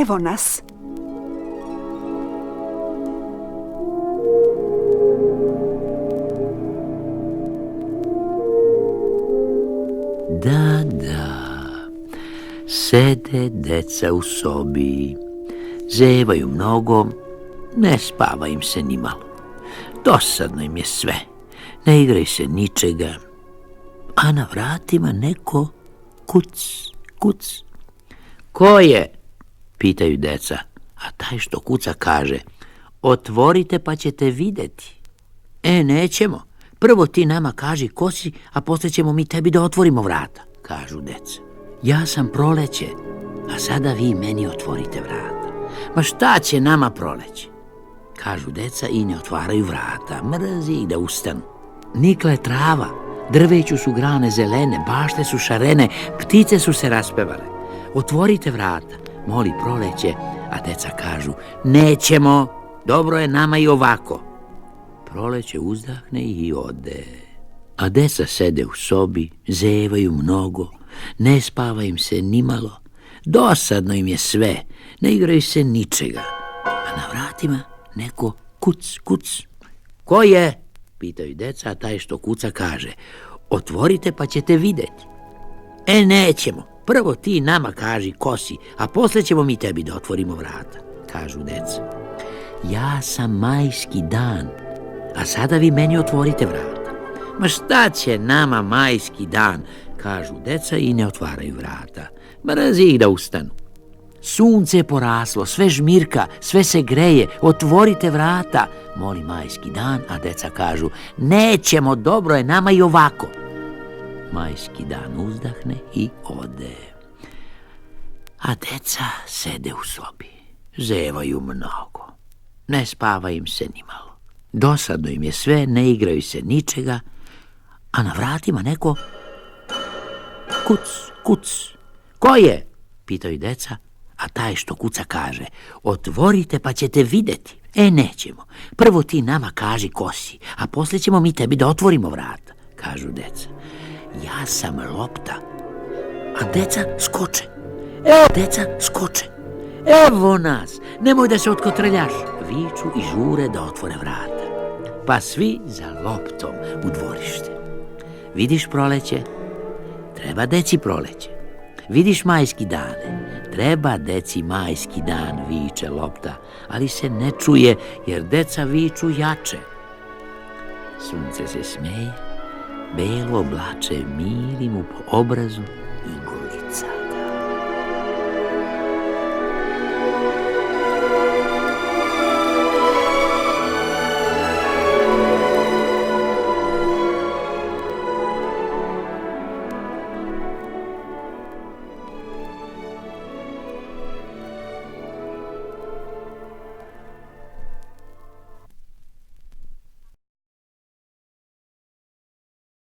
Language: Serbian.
evo nas. Da, sede deca u sobi, zevaju mnogo, ne spava im se ni malo. Dosadno im je sve, ne igraju se ničega, a na vratima neko kuc, kuc. Ko je? Pitaju deca, a taj što kuca kaže, otvorite pa ćete vidjeti. Nećemo. Prvo ti nama kaži ko si, a poslije ćemo mi tebi da otvorimo vrata, kažu deca. Ja sam Proleće, a sada vi meni otvorite vrata. Ma šta će nama Proleće? Kažu deca i ne otvaraju vrata, mrzi ih da ustanu. Nikla je trava, drveću su grane zelene, bašte su šarene, ptice su se raspevale. Otvorite vrata, moli Proleće, a deca kažu, nećemo, dobro je nama i ovako. Proleće uzdahne i ode. A deca sede u sobi, zevaju mnogo, ne spava im se ni malo, dosadno im je sve, ne igraju se ničega. A na vratima neko kuc, kuc. Ko je? Pitaju deca, a taj što kuca kaže, otvorite pa ćete vidjeti. Nećemo, prvo ti nama kaži ko si, a poslije ćemo mi tebi da otvorimo vrata, kažu deca. Ja sam majski dan, a sada vi meni otvorite vrata. Ma šta će nama majski dan, kažu deca i ne otvaraju vrata. Mrzi ih da ustanu. Sunce je poraslo, sve žmirka, sve se greje, otvorite vrata, moli majski dan, a deca kažu, nećemo, dobro je nama i ovako. Majski dan uzdahne i ode. A deca sede u sobi, zevaju mnogo, ne spava im se ni malo. Dosadno im je sve, ne igraju se ničega, a na vratima neko kuc, kuc. Ko je? Pitaju deca, a taj što kuca kaže, otvorite pa ćete vidjeti. Nećemo, prvo ti nama kaži ko si, a poslije ćemo mi tebi da otvorimo vrata, kažu deca. Ja sam lopta, a deca skoče. Deca skoče. Evo nas, nemoj da se otkotrljaš. Viču i žure da otvore vrata. Pa svi za loptom u dvorište. Vidiš Proleće? Treba deci Proleće. Vidiš majski dane? Treba deci majski dan, viče lopta, ali se ne čuje jer deca viču jače. Sunce se smeje, belo oblače miri mu po obrazu,